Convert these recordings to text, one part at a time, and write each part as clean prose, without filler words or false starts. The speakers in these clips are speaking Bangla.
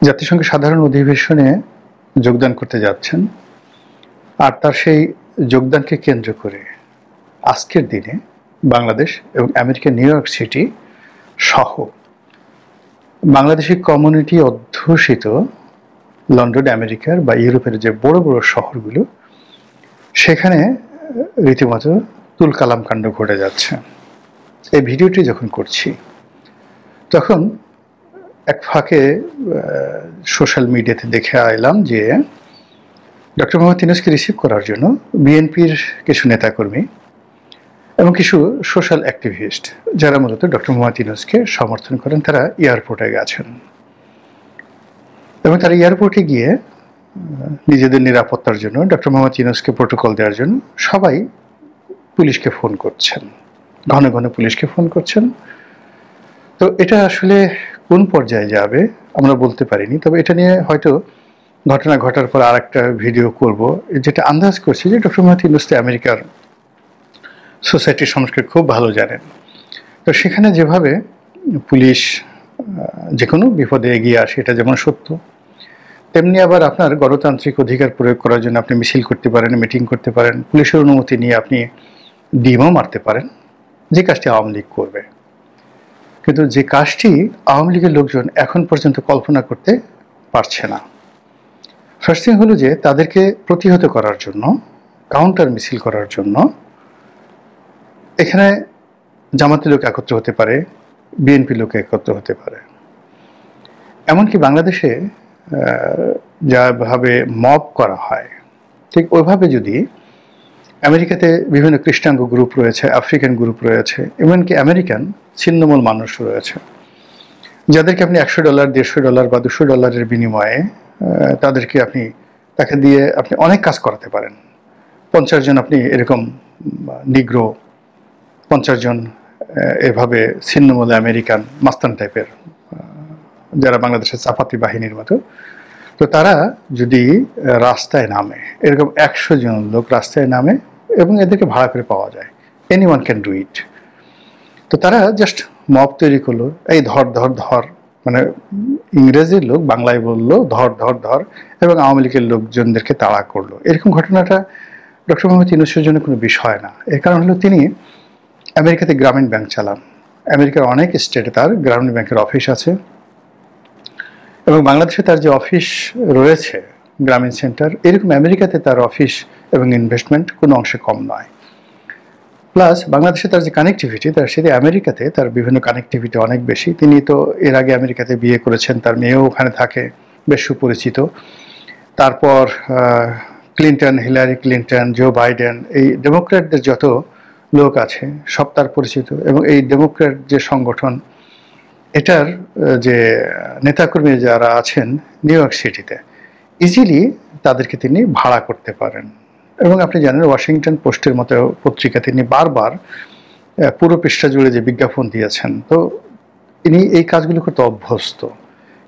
জাতিসংঘের সাধারণ অধিবেশনে যোগদান করতে যাচ্ছেন, আর তার সেই যোগদানকে কেন্দ্র করে আজকের দিনে বাংলাদেশ এবং আমেরিকার নিউ ইয়র্ক সিটি সহ বাংলাদেশি কমিউনিটি অধ্যুষিত লন্ডন, আমেরিকার বা ইউরোপের যে বড় বড় শহরগুলো, সেখানে রীতিমতো তুলকালাম কাণ্ড ঘটে যাচ্ছে। এই ভিডিওটি যখন করছি তখন এক ফাঁকে সোশ্যাল মিডিয়াতে দেখে এলাম যে ডক্টর মোহাম্মদ ইউনূসকে রিসিভ করার জন্য বিএনপির কিছু নেতাকর্মী এবং কিছু সোশ্যাল অ্যাক্টিভিস্ট, যারা মূলত ডক্টর মোহাম্মদ ইউনূসকে সমর্থন করেন, তারা এয়ারপোর্টে গেছেন এবং তারা এয়ারপোর্টে গিয়ে নিজেদের নিরাপত্তার জন্য ডক্টর মোহাম্মদ ইউনূসকে প্রোটোকল দেওয়ার জন্য সবাই পুলিশকে ফোন করছেন, ঘন ঘন পুলিশকে ফোন করছেন। তো এটা আসলে কোন পর্যায়ে যাবে আমরা বলতে পারিনি, তবে এটা নিয়ে হয়তো ঘটনা ঘটার পর আর একটা ভিডিও করব। যেটা আন্দাজ করছি যে ডক্টর মোহাম্মদ ইউনূস আমেরিকার সোসাইটির সংস্কৃতি খুব ভালো জানেন। তো সেখানে যেভাবে পুলিশ যে কোনো বিপদে এগিয়ে আসে, এটা যেমন সত্য, তেমনি আবার আপনার গণতান্ত্রিক অধিকার প্রয়োগ করার জন্য আপনি মিছিল করতে পারেন, মিটিং করতে পারেন, পুলিশের অনুমতি নিয়ে আপনি ডিমও মারতে পারেন, যে কাজটি আওয়ামী লীগ করবে। কিন্তু যে কাজটি আওয়ামী লীগের লোকজন এখন পর্যন্ত কল্পনা করতে পারছে না। ফার্স্ট থিং হলো যে তাদেরকে প্রতিহত করার জন্য, কাউন্টার মিছিল করার জন্য এখানে জামাতি লোক একত্র হতে পারে, বিএনপি লোক একত্র হতে পারে। এমনকি বাংলাদেশে যাভাবে মব করা হয়, ঠিক ওইভাবে যদি আমেরিকাতে বিভিন্ন খ্রিস্টান গ্রুপ রয়েছে, আফ্রিকান গ্রুপ রয়েছে, এমনকি আমেরিকান ছিন্নমূল মানুষ রয়েছে, যাদেরকে আপনি $100, $150 বা $200 বিনিময়ে তাকে দিয়ে আপনি অনেক কাজ করাতে পারেন। 50 জন আপনি এরকম নিগ্রো, 50 জন এভাবে ছিন্নমূল আমেরিকান মাস্তান টাইপের, যারা বাংলাদেশের চাপাতি বাহিনীর মতো, তো তারা যদি রাস্তায় নামে, এরকম 100 জন লোক রাস্তায় নামে এবং এদেরকে ভাড়া করে পাওয়া যায়, এনিওয়ান ক্যান ডু ইট। তো তারা জাস্ট মব তৈরি করলো, এই ধর ধর ধর, মানে ইংরেজির লোক বাংলায় বললো ধর ধর ধর, এবং আওয়ামী লীগের লোকজনদেরকে তাড়া করলো। এরকম ঘটনাটা ডক্টর মোহাম্মদ ইউনূসের জন্য কোনো বিষয় না। এর কারণ হলো তিনি আমেরিকাতে গ্রামীণ ব্যাংক চালান, আমেরিকার অনেক স্টেটে তার গ্রামীণ ব্যাংকের অফিস আছে, এবং বাংলাদেশে তার যে অফিস রয়েছে গ্রামীণ সেন্টার, এরকম আমেরিকাতে তার অফিস এবং ইনভেস্টমেন্ট কোনো অংশে কম নয়। প্লাস বাংলাদেশে তার যে কানেক্টিভিটি, তার সাথে আমেরিকাতে তার বিভিন্ন কানেক্টিভিটি অনেক বেশি। তিনি তো এর আগে আমেরিকাতে বিয়ে করেছেন, তার মেয়েও ওখানে থাকে, বেশ সুপরিচিত। তারপর Clinton, Hillary Clinton, Joe Biden, এই ডেমোক্র্যাটদের যত লোক আছে সব তার পরিচিত, এবং এই ডেমোক্র্যাট যে সংগঠন, এটার যে নেতাকর্মী যারা আছেন নিউ ইয়র্ক সিটিতে, ইজিলি তাদেরকে তিনি ভাড়া করতে পারেন। এবং আপনি জানেন ওয়াশিংটন পোস্টের মতো পত্রিকা তিনি বারবার পুরো পৃষ্ঠা জুড়ে যে বিজ্ঞাপন দিয়েছেন, তো তিনি এই কাজগুলো করতে অভ্যস্ত।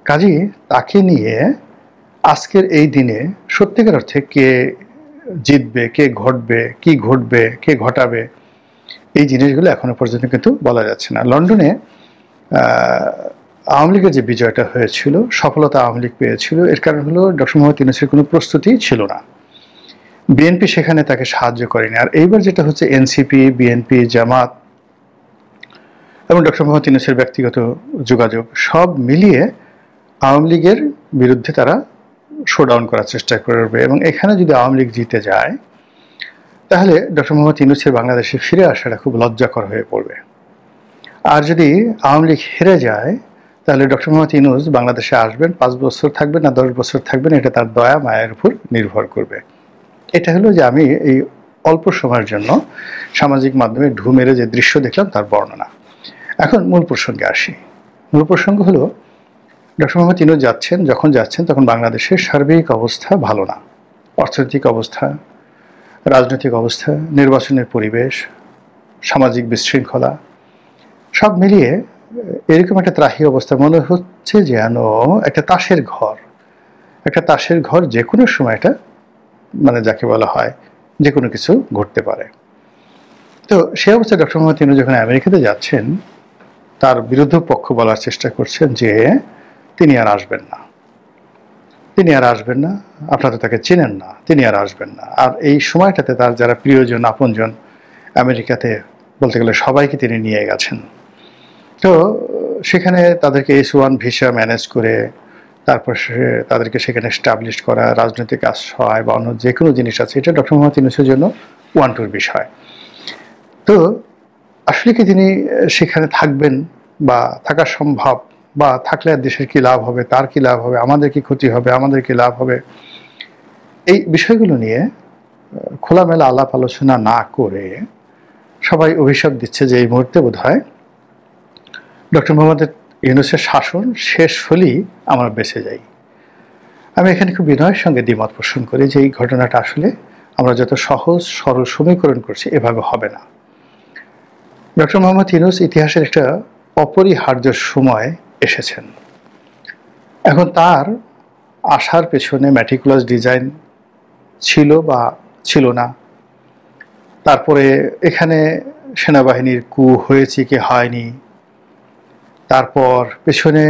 কাজেই তাকে নিয়ে আজকের এই দিনে সত্যিকার অর্থে কে জিতবে, কে ঘটবে, কি ঘটবে, কে ঘটাবে, এই জিনিসগুলো এখনো পর্যন্ত কিন্তু বলা যাচ্ছে না। লন্ডনে আওয়ামী লীগের যে বিজয়টা হয়েছিল, সফলতা আওয়ামী লীগ পেয়েছিল, এর কারণ হলো ডক্টর মোহাম্মদ ইউনূসের কোনো প্রস্তুতি ছিল না, বিএনপি সেখানে তাকে সাহায্য করেনি। আর এইবার যেটা হচ্ছে এনসিপি, বিএনপি, জামাত এবং ডক্টর মোহাম্মদ ইউনূসের ব্যক্তিগত যোগাযোগ সব মিলিয়ে আওয়ামী লীগের বিরুদ্ধে তারা শোডাউন করার চেষ্টা করবে, এবং এখানে যদি আওয়ামী লীগ জিতে যায় তাহলে ডক্টর মোহাম্মদ ইউনূসের বাংলাদেশে ফিরে আসাটা খুব লজ্জাকর হয়ে পড়বে। আর যদি আওয়ামী লীগ হেরে যায় তাহলে ডক্টর মোহাম্মদ ইউনূস বাংলাদেশে আসবেন, 5 বছর থাকবেন না 10 বছর থাকবেন, এটা তার দয়া মায়ের উপর নির্ভর করবে। এটা হলো যে আমি এই অল্প সময়ের জন্য সামাজিক মাধ্যমে ঢু মেরে যে দৃশ্য দেখলাম তার বর্ণনা। এখন মূল প্রসঙ্গে আসি। মূল প্রসঙ্গ হলো ডক্টর মোহাম্মদ ইউনূস যখন যাচ্ছেন তখন বাংলাদেশের সার্বিক অবস্থা ভালো না। অর্থনৈতিক অবস্থা, রাজনৈতিক অবস্থা, নির্বাচনের পরিবেশ, সামাজিক বিশৃঙ্খলা সব মিলিয়ে এরকম একটা ত্রাহি অবস্থা। মনে হচ্ছে যেন একটা তাসের ঘর, যে কোনো সময় এটা, মানে যাকে বলা হয় যে কোনো কিছু ঘটতে পারে। তো সে অবস্থায় ডক্টর মোহাম্মদ ইউনূস যখন আমেরিকাতে যাচ্ছেন, তার বিরুদ্ধ পক্ষ বলার চেষ্টা করছেন যে তিনি আর আসবেন না, তিনি আর আসবেন না, আপনারা তো তাকে চেনেন না, তিনি আর আসবেন না। আর এই সময়টাতে তার যারা প্রিয়জন আপনজন আমেরিকাতে বলতে গেলে সবাইকে তিনি নিয়ে গেছেন। তো সেখানে তাদেরকে S1 ভিসা ম্যানেজ করে তারপর তাদেরকে সেখানে এস্টাবলিশ করা, রাজনৈতিক আশ্রয় বা অন্য যে কোনো জিনিস আছে, এটা ডক্টর মোহাম্মদ ইউনূসের জন্য ওয়ান-টুর বিষয়। তো আসলে কি তিনি সেখানে থাকবেন বা থাকা সম্ভব, বা থাকলে আর দেশের কী লাভ হবে, তার কী লাভ হবে, আমাদের কি ক্ষতি হবে, আমাদের কি লাভ হবে, এই বিষয়গুলো নিয়ে খোলামেলা আলাপ আলোচনা না করে সবাই অভিশাপ দিচ্ছে যে এই মুহূর্তে বোধহয় ডক্টর মোহাম্মদ ইউনূসের শাসন শেষ হলেই আমরা বেঁচে যাই। আমি এখানে খুব বিনয়ের সঙ্গে দ্বিমত পোষণ করি যে এই ঘটনাটা আসলে আমরা যত সহজ সরল সমীকরণ করছি এভাবে হবে না। ডক্টর মোহাম্মদ ইউনূস ইতিহাসের একটা অপরিহার্য সময় এসেছেন। এখন তার আসার পেছনে ম্যাটিকুলাস ডিজাইন ছিল বা ছিল না, তারপরে এখানে সেনাবাহিনীর কু হয়েছে কি হয়নি, তারপর পেছনে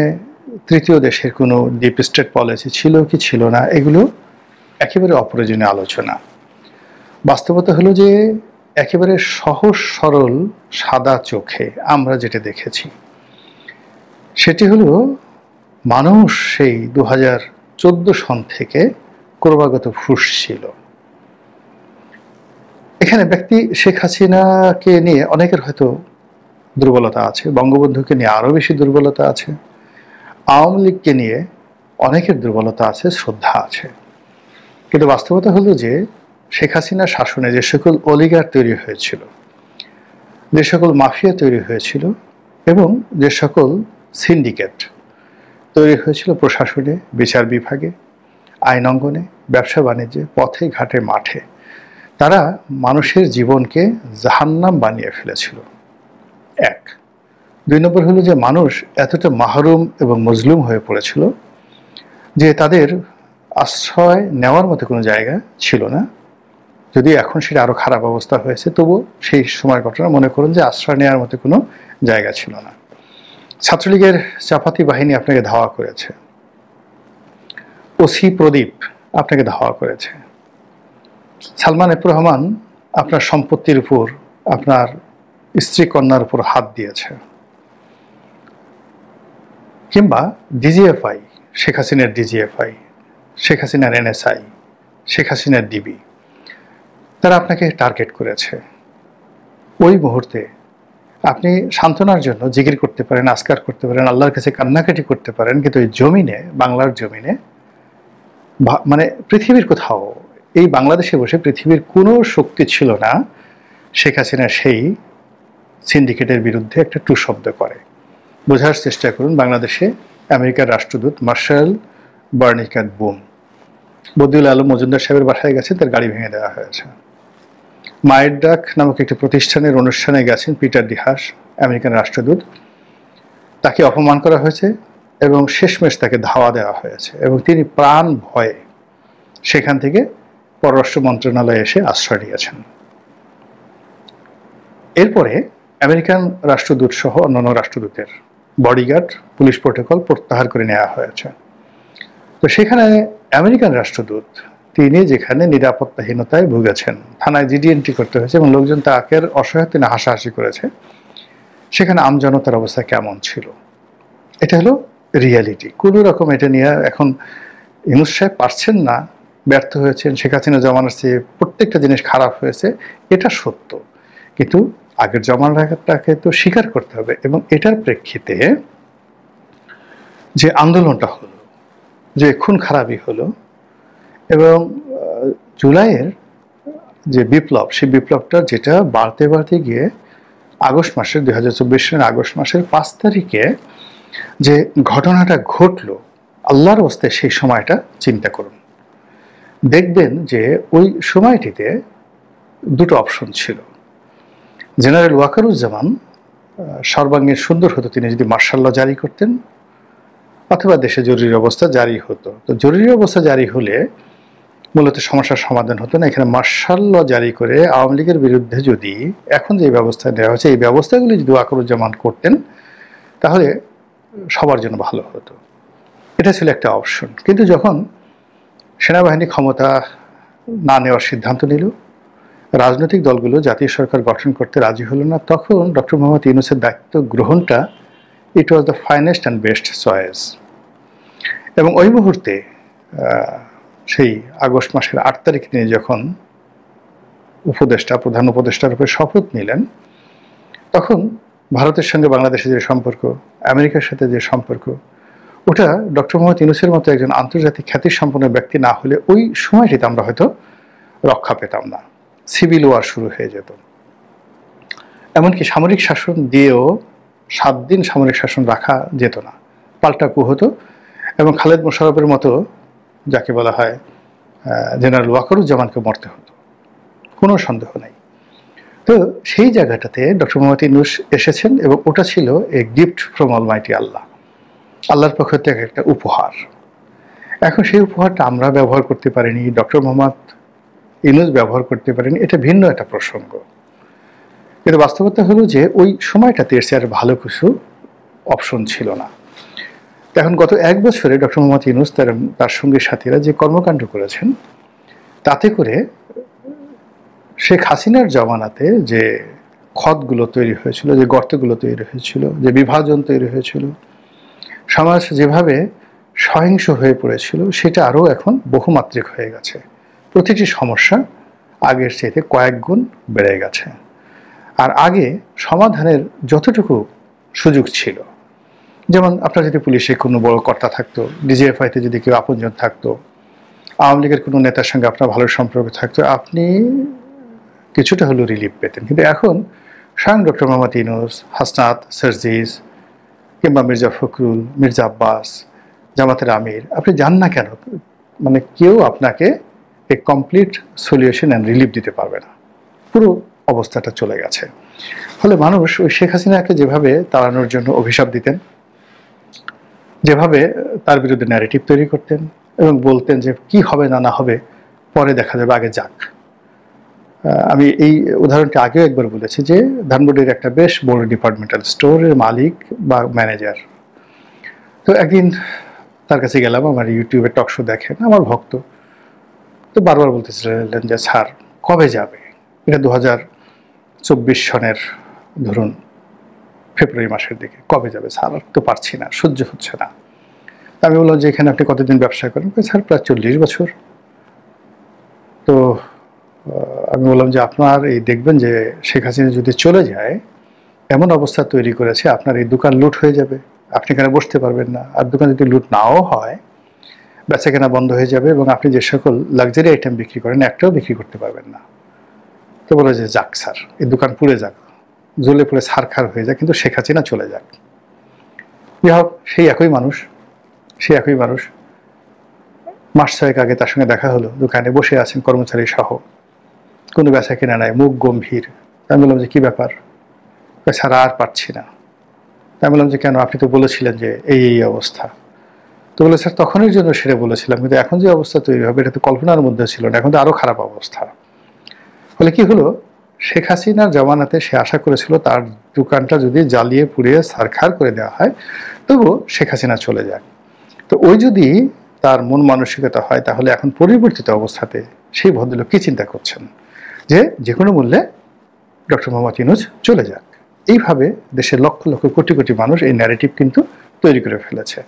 তৃতীয় দেশের কোনো ডিপ স্টেট পলিসি ছিল কি ছিল না, এগুলো একেবারে অপ্রয়োজনীয় আলোচনা। বাস্তবতা হলো যে একেবারে সহজ সরল সাদা চোখে আমরা যেটা দেখেছি সেটি হলো মানুষ সেই 2014 সন থেকে ক্রমাগত ফুঁসছিল। এখানে ব্যক্তি শেখ হাসিনাকে নিয়ে অনেকের হয়তো দুর্বলতা আছে, বঙ্গবন্ধুকে নিয়ে আরও বেশি দুর্বলতা আছে, আওয়ামী লীগকে নিয়ে অনেকের দুর্বলতা আছে, শ্রদ্ধা আছে। কিন্তু বাস্তবতা হলো যে শেখ হাসিনার শাসনে যে সকল অলিগার তৈরি হয়েছিল, যে সকল মাফিয়া তৈরি হয়েছিল এবং যে সকল সিন্ডিকেট তৈরি হয়েছিল প্রশাসনে, বিচার বিভাগে, আইন অঙ্গনে, ব্যবসা বাণিজ্যে, পথে ঘাটে মাঠে, তারা মানুষের জীবনকে জাহান্নাম বানিয়ে ফেলেছিল। এক। 2 নম্বর হলো যে মানুষ এতটা মাহরুম এবং মজলুম হয়ে পড়েছিল যে তাদের আশ্রয় নেওয়ার মতো কোনো জায়গা ছিল না। যদি এখন সেটা আরও খারাপ অবস্থা হয়েছে, তবু সেই সময়ের ঘটনা মনে করুন যে আশ্রয় নেওয়ার মতো কোনো জায়গা ছিল না। ছাত্রলীগের চাপাতি বাহিনী আপনাকে ধাওয়া করেছে, ওসি প্রদীপ আপনাকে ধাওয়া করেছে, সালমান এফ রহমান আপনার সম্পত্তির উপর, আপনার স্ত্রী কন্যার উপর হাত দিয়েছে, কিংবা ডিজিএফআই, শেখ হাসিনার ডিজিএফআই, শেখ হাসিনার এনএসআই, শেখ হাসিনার ডিবি, তারা আপনাকে টার্গেট করেছে। ওই মুহূর্তে আপনি সান্ত্বনার জন্য জিকির করতে পারেন, আজকার করতে পারেন, আল্লাহর কাছে কান্নাকাটি করতে পারেন, কিন্তু এই জমিনে, বাংলার জমিনে, মানে পৃথিবীর কোথাও, এই বাংলাদেশে বসে পৃথিবীর কোনো শক্তি ছিল না শেখ হাসিনা সেই সিন্ডিকেটের বিরুদ্ধে একটা টু শব্দ করে। বোঝার চেষ্টা করুন, বাংলাদেশে আমেরিকার রাষ্ট্রদূত মার্শাল বার্নিকাট বুম বদিউল আলম মজুমদার সাহেবের বাসায় গেছে, তার গাড়ি ভেঙে দেওয়া হয়েছে। মায়ের ডাক নামক একটি প্রতিষ্ঠানের অনুষ্ঠানে গেছেন পিটার ডিহাস, আমেরিকান রাষ্ট্রদূত, তাকে অপমান করা হয়েছে এবং শেষমেশ তাকে ধাওয়া দেওয়া হয়েছে এবং তিনি প্রাণ ভয়ে সেখান থেকে পররাষ্ট্র মন্ত্রণালয়ে এসে আশ্রয় নিয়েছেন। এরপরে আমেরিকান রাষ্ট্রদূত সহ অন্যান্য রাষ্ট্রদূতের বডিগার্ড, পুলিশ প্রোটোকল প্রত্যাহার করে নেওয়া হয়েছে। তো সেখানে আমেরিকান রাষ্ট্রদূত তিনি যেখানে নিরাপত্তাহীনতায় ভুগেছেন, থানায় জিডি এন্ট্রি করতে হয়েছে এবং লোকজন তাকে অসহায় তিনি হাসাহাসি করেছে, সেখানে আমজনতার অবস্থা কেমন ছিল, এটা হলো রিয়ালিটি। কোনো রকম এটা নিয়ে এখন ইউনূস সাহেব পারছেন না, ব্যর্থ হয়েছেন, শেখ হাসিনা জমানার চেয়ে প্রত্যেকটা জিনিস খারাপ হয়েছে, এটা সত্য, কিন্তু আগের জমানাটাকে তো স্বীকার করতে হবে। এবং এটার প্রেক্ষিতে যে আন্দোলনটা হলো, যে খুন খারাপই হলো, এবং জুলাইয়ের যে বিপ্লব, সেই বিপ্লবটা যেটা বাড়তে বাড়তে গিয়ে আগস্ট মাসের 2024 সালের আগস্ট মাসের 5 তারিখে যে ঘটনাটা ঘটলো, আল্লাহর ওয়াস্তে সেই সময়টা চিন্তা করুন। দেখবেন যে ওই সময়টিতে দুটো অপশন ছিল। জেনারেল ওয়াকারুজ্জামান সর্বাঙ্গীন সুন্দর হতো তিনি যদি মার্শাল ল জারি করতেন, অথবা দেশে জরুরি অবস্থা জারি হতো। তো জরুরি অবস্থা জারি হলে মূলত সমস্যার সমাধান হতো না। এখানে মার্শাল ল জারি করে আওয়ামী লীগের বিরুদ্ধে যদি এখন যে ব্যবস্থা নেওয়া হয়েছে, এই ব্যবস্থাগুলি যদি ওয়াকারুজ্জামান করতেন তাহলে সবার জন্য ভালো হতো। এটা ছিল একটা অপশন। কিন্তু যখন সেনাবাহিনী ক্ষমতা না নেওয়ার সিদ্ধান্ত নিল, রাজনৈতিক দলগুলো জাতীয় সরকার গঠন করতে রাজি হলো না, তখন ডক্টর মোহাম্মদ ইউনূসের দায়িত্ব গ্রহণটা it was the finest and best choice. এবং ওই মুহূর্তে সেই আগস্ট মাসের 8 তারিখে তিনি যখন প্রধান উপদেষ্টার রূপে শপথ নিলেন, তখন ভারতের সঙ্গে বাংলাদেশের যে সম্পর্ক, আমেরিকার সাথে যে সম্পর্ক, ওটা ডক্টর মোহাম্মদ ইউনূসের মতো একজন আন্তর্জাতিক খ্যাতিসম্পন্ন ব্যক্তি না হলে ওই সময়টিতে আমরা হয়তো রক্ষা পেতাম না। সিভিল ওয়ার শুরু হয়ে যেত। এমনকি সামরিক শাসন দিয়েও 7 দিন সামরিক শাসন রাখা যেত না, পাল্টা কু হতো। এবং খালেদ মোশাররফের মতো, যাকে বলা হয় জেনারেল ওয়াকারুজ্জামানকে মরতে হতো, কোনো সন্দেহ নেই। তো সেই জায়গাটাতে ডক্টর মোহাম্মদ ইউনূস এসেছেন এবং ওটা ছিল এ গিফট ফ্রম অলমাইটি আল্লাহ, আল্লাহর পক্ষ থেকে একটা উপহার। এখন সেই উপহারটা আমরা ব্যবহার করতে পারিনি, ডক্টর মোহাম্মদ ইউনূস ব্যবহার করতে পারেনি, এটা ভিন্ন একটা প্রসঙ্গ। কিন্তু বাস্তবতা হলো যে ওই সময়টাতে এর চেয়ে আর ভালো কিছু অপশন ছিল না। এখন গত 1 বছরে ডক্টর মোহাম্মদ ইউনূস তার সঙ্গী সাথীরা যে কর্মকাণ্ড করেছেন, তাতে করে শেখ হাসিনার জমানাতে যে ক্ষতগুলো তৈরি হয়েছিল, যে গর্তগুলো তৈরি হয়েছিল, যে বিভাজন তৈরি হয়েছিল, সমাজ যেভাবে সহিংস হয়ে পড়েছিল, সেটা আরও এখন বহুমাত্রিক হয়ে গেছে। প্রতিটি সমস্যা আগের চাইতে কয়েক গুণ বেড়ে গেছে। আর আগে সমাধানের যতটুকু সুযোগ ছিল, যেমন আপনার যদি পুলিশে কোনো বড় কর্তা থাকতো, ডিজিএফআইতে যদি কেউ আপনজন থাকতো, আওয়ামী লীগের কোনো নেতার সঙ্গে আপনার ভালো সম্পর্ক থাকতো, আপনি কিছুটা হলেও রিলিফ পেতেন। কিন্তু এখন স্বয়ং ডক্টর মোহাম্মদ ইউনূস, হাসনাত, সার্জিস কিংবা মির্জা ফখরুল, মির্জা আব্বাস, জামাতের আমির, আপনি যান না কেন, মানে কেউ আপনাকে এ কমপ্লিট সলিউশন অ্যান্ড রিলিফ দিতে পারবে না। পুরো অবস্থাটা চলে গেছে। ফলে মানুষ ওই শেখ হাসিনাকে যেভাবে তাড়ানোর জন্য অভিশাপ দিতেন, যেভাবে তার বিরুদ্ধে ন্যারেটিভ তৈরি করতেন এবং বলতেন যে কি হবে না হবে পরে দেখা যাবে, আগে যাক। আমি এই উদাহরণটি আগেও একবার বলেছি যে ধানমন্ডির একটা বেশ বড় ডিপার্টমেন্টাল স্টোরের মালিক বা ম্যানেজার, তো একদিন তার কাছে গেলাম, আমার ইউটিউবে টক শো দেখেন, আমার ভক্ত, তো বারবার বলতেছিলেন যে স্যার কবে যাবে, এটা 2024 সনের ধরুন ফেব্রুয়ারি মাসের দিকে, কবে যাবে স্যার, আর তো পারছি না, সহ্য হচ্ছে না। আমি বললাম যে এখানে আপনি কতদিন ব্যবসা করেন? স্যার প্রায় 40 বছর। তো আমি বললাম যে আপনার এই দেখবেন যে শেখ হাসিনা যদি চলে যায়, এমন অবস্থা তৈরি করেছে আপনার এই দোকান লুট হয়ে যাবে, আপনি এখানে বসতে পারবেন না, আর দোকান যদি লুট নাও হয় বেচাকেনা বন্ধ হয়ে যাবে এবং আপনি যে সকল লাক্সারি আইটেম বিক্রি করেন একটাও বিক্রি করতে পারবেন না। তো বলে যে যাক স্যার, এই দোকান পুড়ে যাক, জ্বলে পুড়ে ছারখার হয়ে যাক, কিন্তু শেখ হাসিনা চলে যাক। যাই হোক, সেই একই মানুষ মাস 6 আগে তার সঙ্গে দেখা হলো, দোকানে বসে আছেন কর্মচারী সহ, কোনো বেচা কেনা নাই, মুখ গম্ভীর। আমি বললাম যে কি ব্যাপার? স্যার আর পারছি না। আমি বললাম যে কেন, আপনি তো বলেছিলেন যে এই অবস্থা। তো বলে স্যার তখনের জন্য সেটা বলেছিলাম, কিন্তু এখন যে অবস্থা তৈরি হবে এটা তো কল্পনার মধ্যে ছিল না, এখন তো আরো খারাপ অবস্থা। ফলে কি হলো, শেখ হাসিনার জমানাতে সে আশা করেছিল তার দোকানটা যদি জ্বালিয়ে পুড়িয়ে ছারখার করে দেওয়া হয় তবু শেখ হাসিনা চলে যায়। তো ওই যদি তার মন মানসিকতা হয়, তাহলে এখন পরিবর্তিত অবস্থাতে সেই ভদ্রলোক কি চিন্তা করছেন যে যে কোনো মূল্যে ডক্টর মোহাম্মদ ইউনূস চলে যাক। এইভাবে দেশের লক্ষ লক্ষ কোটি কোটি মানুষ এই ন্যারেটিভ কিন্তু তৈরি করে ফেলেছে।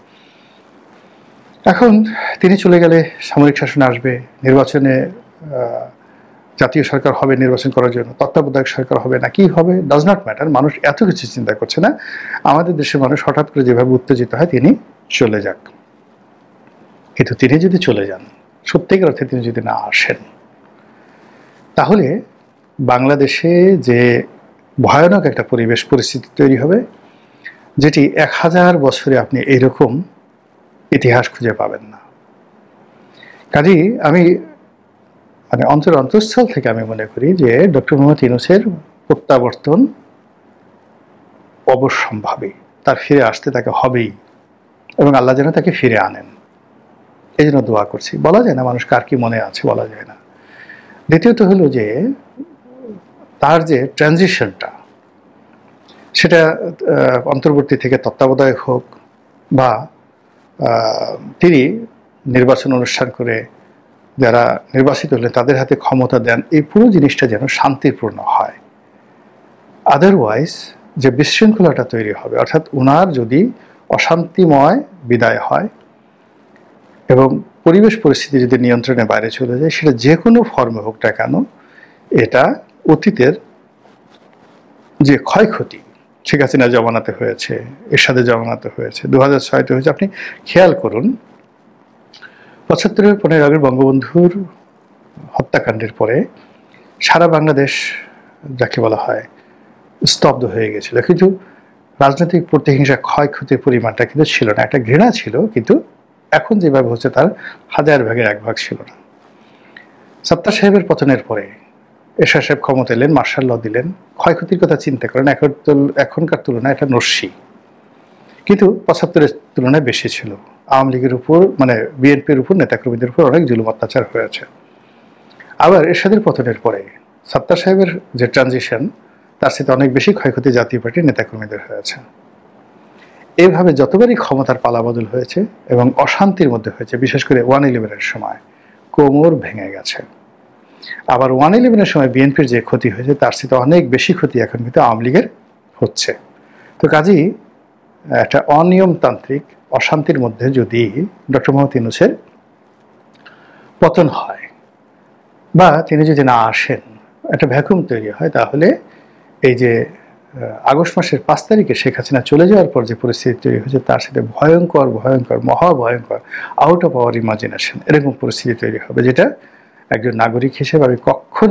এখন তিনি চলে গেলে সামরিক শাসন আসবে, নির্বাচনে জাতীয় সরকার হবে নির্বাচন করার জন্য, তত্ত্বাবধায়ক সরকার হবে না কি হবে, ডাজ নট ম্যাটার। মানুষ এত কিছু চিন্তা করছে না। আমাদের দেশের মানুষ হঠাৎ করে যেভাবে উত্তেজিত হয়, তিনি চলে যাক। কিন্তু তিনি যদি চলে যান, সত্যিকার অর্থে তিনি যদি না আসেন, তাহলে বাংলাদেশে যে ভয়ানক একটা পরিস্থিতি তৈরি হবে, যেটি 1000 বছরে আপনি এইরকম ইতিহাস খুঁজে পাবেন না। কাজেই আমি অন্তঃস্থল থেকে আমি মনে করি যে ডক্টর মোহাম্মদ ইউনূসের প্রত্যাবর্তন অবশ্যম্ভাবী, তার ফিরে আসতে তাকে হবেই, এবং আল্লাহ যেন তাকে ফিরে আনেন, এই জন্য দোয়া করছি। বলা যায় না মানুষ কার কি মনে আছে, বলা যায় না। দ্বিতীয়ত হলো যে তার যে ট্রানজিশনটা, সেটা অন্তর্বর্তী থেকে তত্ত্বাবধায়ক হোক বা তিনি নির্বাচন অনুষ্ঠান করে যারা নির্বাচিত হলেন তাদের হাতে ক্ষমতা দেন, এই পুরো জিনিসটা যেন শান্তিপূর্ণ হয়। আদারওয়াইজ যে বিশৃঙ্খলাটা তৈরি হবে, অর্থাৎ ওনার যদি অশান্তিময় বিদায় হয় এবং পরিবেশ পরিস্থিতি যদি নিয়ন্ত্রণের বাইরে চলে যায়, সেটা যে কোনো ফর্মে হোক না কেন, এটা অতীতের যে ক্ষয়ক্ষতি, শেখ হাসিনা জমানাতে হয়েছে, এরশাদের জমানাতে হয়েছে, 2006-তে হয়েছে, আপনি খেয়াল করুন 75-এর 15 আগস্ট বঙ্গবন্ধুর হত্যাকাণ্ডের পরে সারা বাংলাদেশ যাকে বলা হয় স্তব্ধ হয়ে গেছিল, কিন্তু রাজনৈতিক প্রতিহিংসা ক্ষয়ক্ষতির পরিমাণটা কিন্তু ছিল না। একটা ঘৃণা ছিল, কিন্তু এখন যেভাবে হচ্ছে তার 1000 ভাগের 1 ভাগ ছিল না। সত্তার সাহেবের পতনের পরে এরশাদ সাহেব ক্ষমতা এলেন, মার্শাল ল দিলেন, ক্ষয়ক্ষতির কথা চিন্তা করেন এখনকার তুলনায় এটা নস্যি, কিন্তু 75-এর তুলনায় বেশি ছিল। আওয়ামী লীগের উপর, মানে বিএনপির উপর, নেতাকর্মীদের উপর অনেক জুলুম অত্যাচার হয়েছে। আবার এরশাদের পতনের পরে সত্তার সাহেবের যে ট্রানজিশন, তার সাথে অনেক বেশি ক্ষয়ক্ষতি জাতীয় পার্টির নেতাকর্মীদের হয়েছে। এইভাবে যতবারই ক্ষমতার পালাবদল হয়েছে এবং অশান্তির মধ্যে হয়েছে, বিশেষ করে 111-এর সময় কোমর ভেঙে গেছে। আবার 111-এর সময় বিএনপির যে ক্ষতি হয়েছে, তার সাথে অনেক বেশি ক্ষতি এখন কিন্তু আওয়ামী লীগের হচ্ছে। তো কাজেই একটা অনিয়মতান্ত্রিক অশান্তির মধ্যে যদি ডক্টর মোহাম্মদ ইউনূসের পতন হয় বা তিনি যদি না আসেন, একটা ভ্যাকুম তৈরি হয়, তাহলে এই যে আগস্ট মাসের 5 তারিখে শেখ হাসিনা চলে যাওয়ার পর যে পরিস্থিতি তৈরি হয়েছে, তার সাথে ভয়ঙ্কর ভয়ঙ্কর মহাভয়ঙ্কর আউট অফ আওয়ার ইমাজিনেশন এরকম পরিস্থিতি তৈরি হবে, যেটা একজন নাগরিক হিসেবে আমি কখনো